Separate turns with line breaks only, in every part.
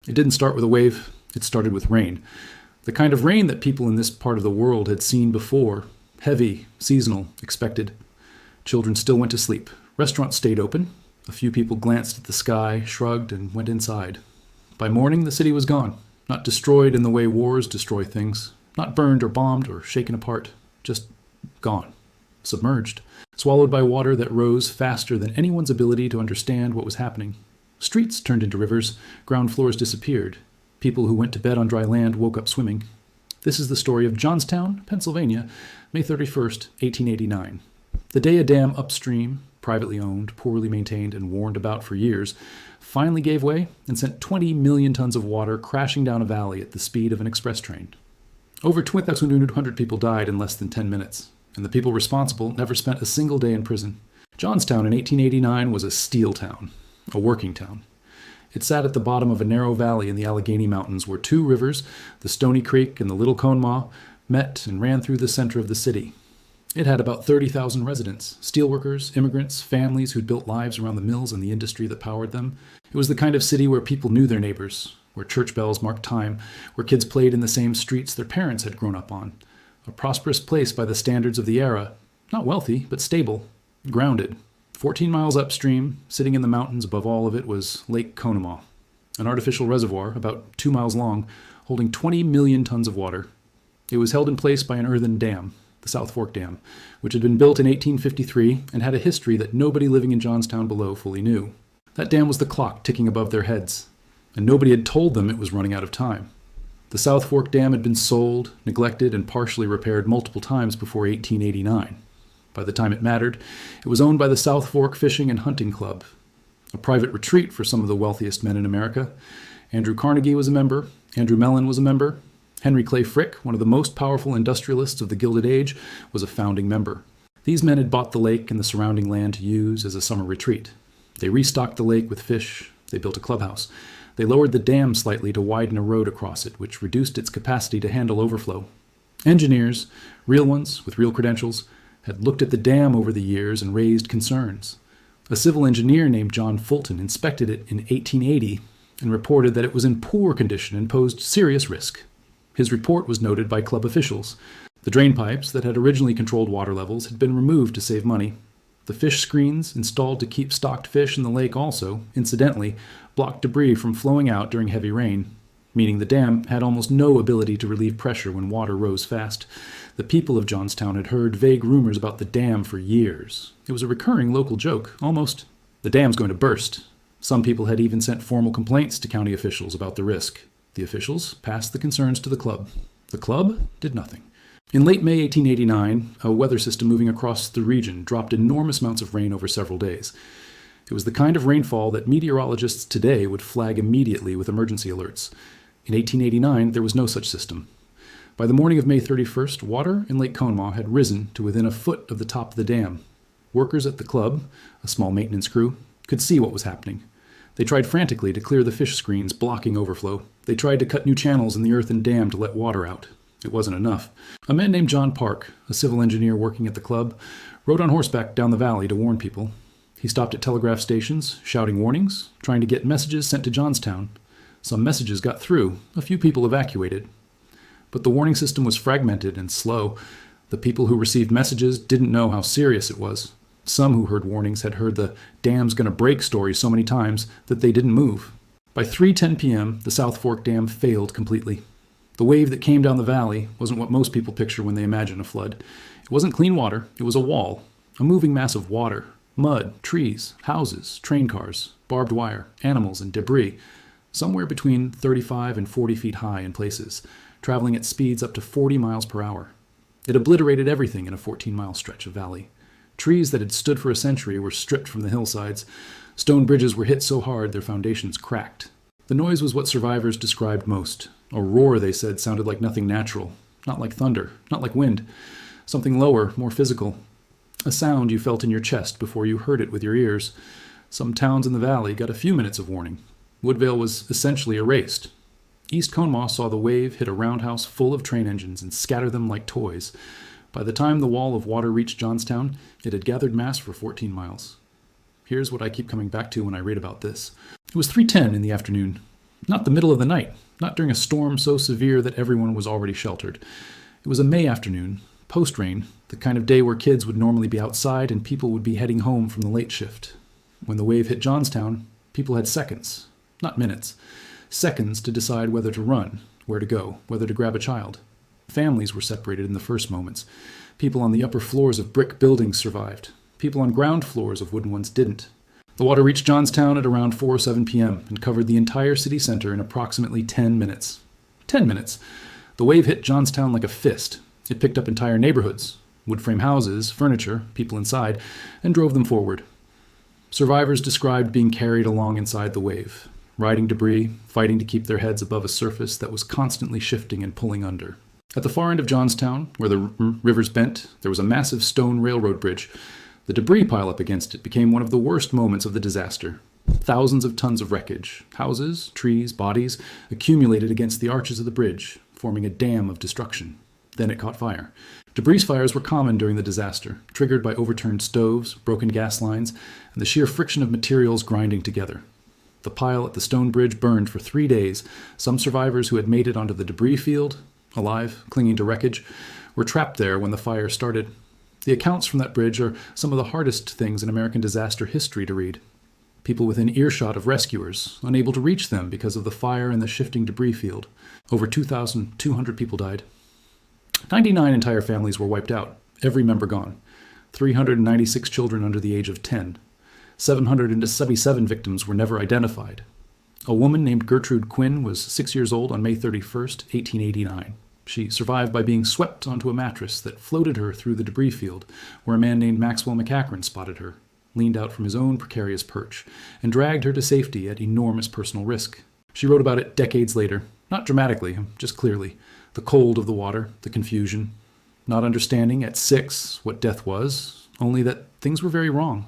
It didn't start with a wave, it started with rain. The kind of rain that people in this part of the world had seen before. Heavy, seasonal, expected. Children still went to sleep. Restaurants stayed open. A few people glanced at the sky, shrugged, and went inside. By morning, the city was gone. Not destroyed in the way wars destroy things. Not burned or bombed or shaken apart. Just gone. Submerged. Swallowed by water that rose faster than anyone's ability to understand what was happening. Streets turned into rivers. Ground floors disappeared. People who went to bed on dry land woke up swimming. This is the story of Johnstown, Pennsylvania, May 31st, 1889. The day a dam upstream, privately owned, poorly maintained, and warned about for years, finally gave way and sent 20 million tons of water crashing down a valley at the speed of an express train. Over 2,200 people died in less than 10 minutes, and the people responsible never spent a single day in prison. Johnstown in 1889 was a steel town, a working town. It sat at the bottom of a narrow valley in the Allegheny Mountains where two rivers, the Stony Creek and the Little Conemaugh, met and ran through the center of the city. It had about 30,000 residents, steelworkers, immigrants, families who'd built lives around the mills and the industry that powered them. It was the kind of city where people knew their neighbors, where church bells marked time, where kids played in the same streets their parents had grown up on. A prosperous place by the standards of the era, not wealthy, but stable, grounded. 14 miles upstream, sitting in the mountains above all of it, was Lake Conemaugh, an artificial reservoir about 2 miles long, holding 20 million tons of water. It was held in place by an earthen dam, the South Fork Dam, which had been built in 1853 and had a history that nobody living in Johnstown below fully knew. That dam was the clock ticking above their heads, and nobody had told them it was running out of time. The South Fork Dam had been sold, neglected, and partially repaired multiple times before 1889. By the time it mattered, it was owned by the South Fork Fishing and Hunting Club, a private retreat for some of the wealthiest men in America. Andrew Carnegie was a member. Andrew Mellon was a member. Henry Clay Frick, one of the most powerful industrialists of the Gilded Age, was a founding member. These men had bought the lake and the surrounding land to use as a summer retreat. They restocked the lake with fish. They built a clubhouse. They lowered the dam slightly to widen a road across it, which reduced its capacity to handle overflow. Engineers, real ones with real credentials, had looked at the dam over the years and raised concerns. A civil engineer named John Fulton inspected it in 1880 and reported that it was in poor condition and posed serious risk. His report was noted by club officials. The drain pipes that had originally controlled water levels had been removed to save money. The fish screens installed to keep stocked fish in the lake also, incidentally, blocked debris from flowing out during heavy rain, meaning the dam had almost no ability to relieve pressure when water rose fast. The people of Johnstown had heard vague rumors about the dam for years. It was a recurring local joke, almost. The dam's going to burst. Some people had even sent formal complaints to county officials about the risk. The officials passed the concerns to the club. The club did nothing. In late May 1889, a weather system moving across the region dropped enormous amounts of rain over several days. It was the kind of rainfall that meteorologists today would flag immediately with emergency alerts. In 1889, there was no such system. By the morning of May 31st, water in Lake Conemaugh had risen to within a foot of the top of the dam. Workers at the club, a small maintenance crew, could see what was happening. They tried frantically to clear the fish screens blocking overflow. They tried to cut new channels in the earthen dam to let water out. It wasn't enough. A man named John Park, a civil engineer working at the club, rode on horseback down the valley to warn people. He stopped at telegraph stations, shouting warnings, trying to get messages sent to Johnstown. Some messages got through. A few people evacuated. But the warning system was fragmented and slow. The people who received messages didn't know how serious it was. Some who heard warnings had heard the dam's gonna break story so many times that they didn't move. By 3:10 p.m., the South Fork Dam failed completely. The wave that came down the valley wasn't what most people picture when they imagine a flood. It wasn't clean water, it was a wall, a moving mass of water, mud, trees, houses, train cars, barbed wire, animals, and debris, somewhere between 35 and 40 feet high in places, traveling at speeds up to 40 miles per hour. It obliterated everything in a 14-mile stretch of valley. Trees that had stood for a century were stripped from the hillsides. Stone bridges were hit so hard their foundations cracked. The noise was what survivors described most. A roar, they said, sounded like nothing natural. Not like thunder, not like wind. Something lower, more physical. A sound you felt in your chest before you heard it with your ears. Some towns in the valley got a few minutes of warning. Woodvale was essentially erased. East Conemaugh saw the wave hit a roundhouse full of train engines and scatter them like toys. By the time the wall of water reached Johnstown, it had gathered mass for 14 miles. Here's what I keep coming back to when I read about this. It was 3:10 in the afternoon. Not the middle of the night, not during a storm so severe that everyone was already sheltered. It was a May afternoon, post-rain, the kind of day where kids would normally be outside and people would be heading home from the late shift. When the wave hit Johnstown, people had seconds, not minutes, seconds to decide whether to run, where to go, whether to grab a child. Families were separated in the first moments. People on the upper floors of brick buildings survived. People on ground floors of wooden ones didn't. The water reached Johnstown at around 4 or 7 p.m. and covered the entire city center in approximately 10 minutes. 10 minutes! The wave hit Johnstown like a fist. It picked up entire neighborhoods, wood frame houses, furniture, people inside, and drove them forward. Survivors described being carried along inside the wave, riding debris, fighting to keep their heads above a surface that was constantly shifting and pulling under. At the far end of Johnstown, where the rivers bent, there was a massive stone railroad bridge. The debris pile-up against it became one of the worst moments of the disaster. Thousands of tons of wreckage, houses, trees, bodies, accumulated against the arches of the bridge, forming a dam of destruction. Then it caught fire. Debris fires were common during the disaster, triggered by overturned stoves, broken gas lines, and the sheer friction of materials grinding together. The pile at the stone bridge burned for 3 days. Some survivors who had made it onto the debris field, alive, clinging to wreckage, were trapped there when the fire started. The accounts from that bridge are some of the hardest things in American disaster history to read. People within earshot of rescuers, unable to reach them because of the fire and the shifting debris field. Over 2,200 people died. 99 entire families were wiped out, every member gone. 396 children under the age of 10. 777 victims were never identified. A woman named Gertrude Quinn was 6 years old on May 31st, 1889. She survived by being swept onto a mattress that floated her through the debris field, where a man named Maxwell McCachran spotted her, leaned out from his own precarious perch, and dragged her to safety at enormous personal risk. She wrote about it decades later, not dramatically, just clearly. The cold of the water, the confusion, not understanding at 6 what death was, only that things were very wrong.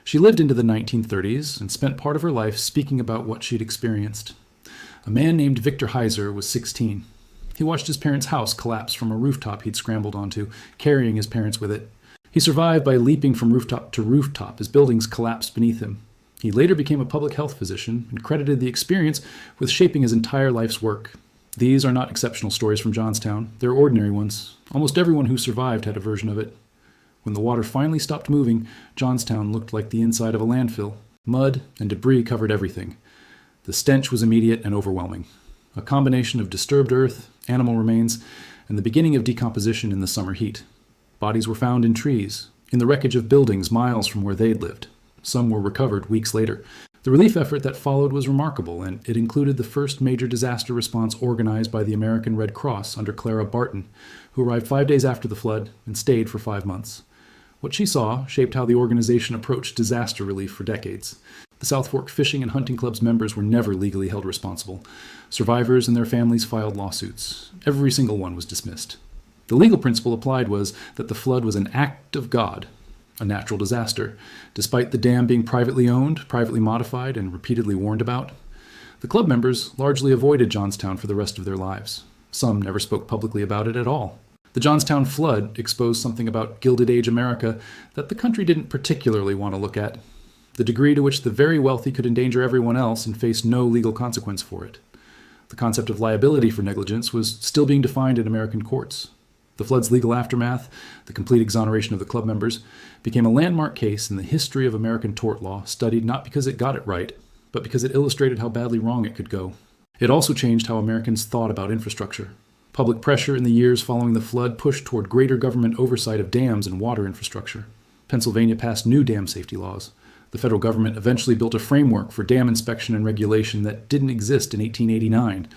She lived into the 1930s and spent part of her life speaking about what she'd experienced. A man named Victor Heiser was 16. He watched his parents' house collapse from a rooftop he'd scrambled onto, carrying his parents with it. He survived by leaping from rooftop to rooftop as buildings collapsed beneath him. He later became a public health physician and credited the experience with shaping his entire life's work. These are not exceptional stories from Johnstown. They're ordinary ones. Almost everyone who survived had a version of it. When the water finally stopped moving, Johnstown looked like the inside of a landfill. Mud and debris covered everything. The stench was immediate and overwhelming. A combination of disturbed earth, animal remains, and the beginning of decomposition in the summer heat. Bodies were found in trees, in the wreckage of buildings miles from where they'd lived. Some were recovered weeks later. The relief effort that followed was remarkable, and it included the first major disaster response organized by the American Red Cross under Clara Barton, who arrived 5 days after the flood and stayed for 5 months. What she saw shaped how the organization approached disaster relief for decades. The South Fork Fishing and Hunting Club's members were never legally held responsible. Survivors and their families filed lawsuits. Every single one was dismissed. The legal principle applied was that the flood was an act of God, a natural disaster, despite the dam being privately owned, privately modified, and repeatedly warned about. The club members largely avoided Johnstown for the rest of their lives. Some never spoke publicly about it at all. The Johnstown Flood exposed something about Gilded Age America that the country didn't particularly want to look at. The degree to which the very wealthy could endanger everyone else and face no legal consequence for it. The concept of liability for negligence was still being defined in American courts. The flood's legal aftermath, the complete exoneration of the club members, became a landmark case in the history of American tort law, studied not because it got it right, but because it illustrated how badly wrong it could go. It also changed how Americans thought about infrastructure. Public pressure in the years following the flood pushed toward greater government oversight of dams and water infrastructure. Pennsylvania passed new dam safety laws. The federal government eventually built a framework for dam inspection and regulation that didn't exist in 1889.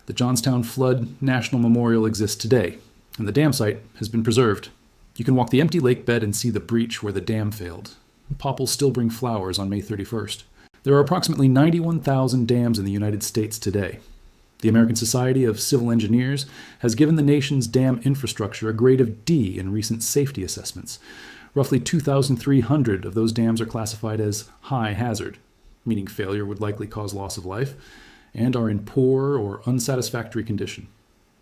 The Johnstown Flood National Memorial exists today, and the dam site has been preserved. You can walk the empty lake bed and see the breach where the dam failed. Popples still bring flowers on May 31st. There are approximately 91,000 dams in the United States today. The American Society of Civil Engineers has given the nation's dam infrastructure a grade of D in recent safety assessments. Roughly 2,300 of those dams are classified as high hazard, meaning failure would likely cause loss of life, and are in poor or unsatisfactory condition.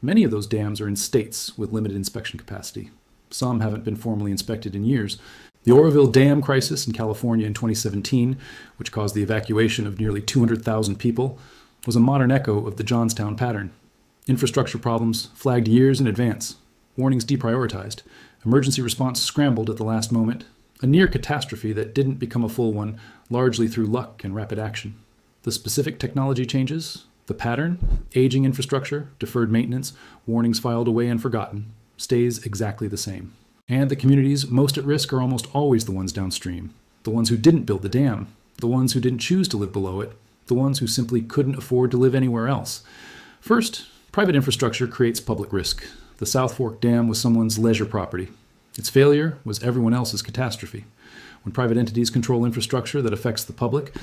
Many of those dams are in states with limited inspection capacity. Some haven't been formally inspected in years. The Oroville Dam crisis in California in 2017, which caused the evacuation of nearly 200,000 people, was a modern echo of the Johnstown pattern. Infrastructure problems flagged years in advance, warnings deprioritized, emergency response scrambled at the last moment, a near catastrophe that didn't become a full one, largely through luck and rapid action. The specific technology changes, the pattern, aging infrastructure, deferred maintenance, warnings filed away and forgotten, stays exactly the same. And the communities most at risk are almost always the ones downstream, the ones who didn't build the dam, the ones who didn't choose to live below it, the ones who simply couldn't afford to live anywhere else. First, private infrastructure creates public risk. The South Fork Dam was someone's leisure property. Its failure was everyone else's catastrophe. When private entities control infrastructure that affects the public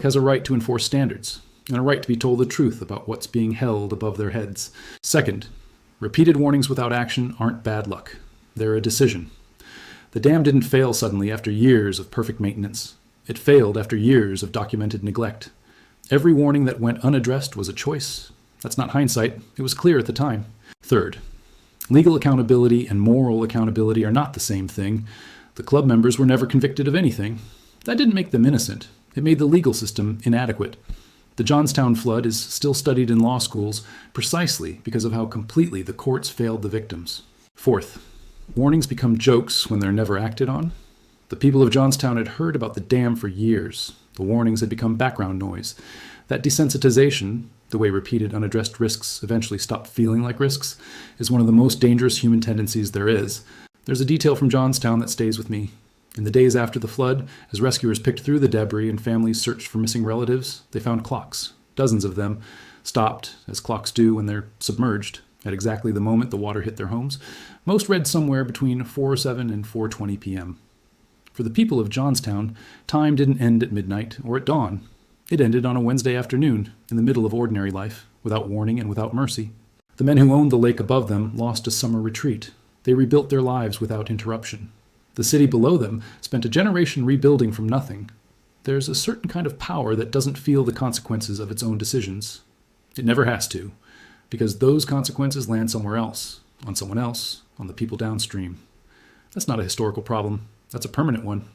has a right to enforce standards and a right to be told the truth about what's being held above their heads. Second, repeated warnings without action aren't bad luck. They're a decision. The dam didn't fail suddenly after years of perfect maintenance. It failed after years of documented neglect. Every warning that went unaddressed was a choice. That's not hindsight. It was clear at the time. Third, legal accountability and moral accountability are not the same thing. The club members were never convicted of anything. That didn't make them innocent. It made the legal system inadequate. The Johnstown Flood is still studied in law schools precisely because of how completely the courts failed the victims. Fourth, warnings become jokes when they're never acted on. The people of Johnstown had heard about the dam for years. The warnings had become background noise. That desensitization, the way repeated unaddressed risks eventually stop feeling like risks, is one of the most dangerous human tendencies there is. There's a detail from Johnstown that stays with me. In the days after the flood, as rescuers picked through the debris and families searched for missing relatives, they found clocks, dozens of them, stopped, as clocks do when they're submerged, at exactly the moment the water hit their homes. Most read somewhere between 4:07 and 4:20 p.m. For the people of Johnstown, time didn't end at midnight or at dawn. It ended on a Wednesday afternoon, in the middle of ordinary life, without warning and without mercy. The men who owned the lake above them lost a summer retreat. They rebuilt their lives without interruption. The city below them spent a generation rebuilding from nothing. There's a certain kind of power that doesn't feel the consequences of its own decisions. It never has to, because those consequences land somewhere else, on someone else, on the people downstream. That's not a historical problem. That's a permanent one.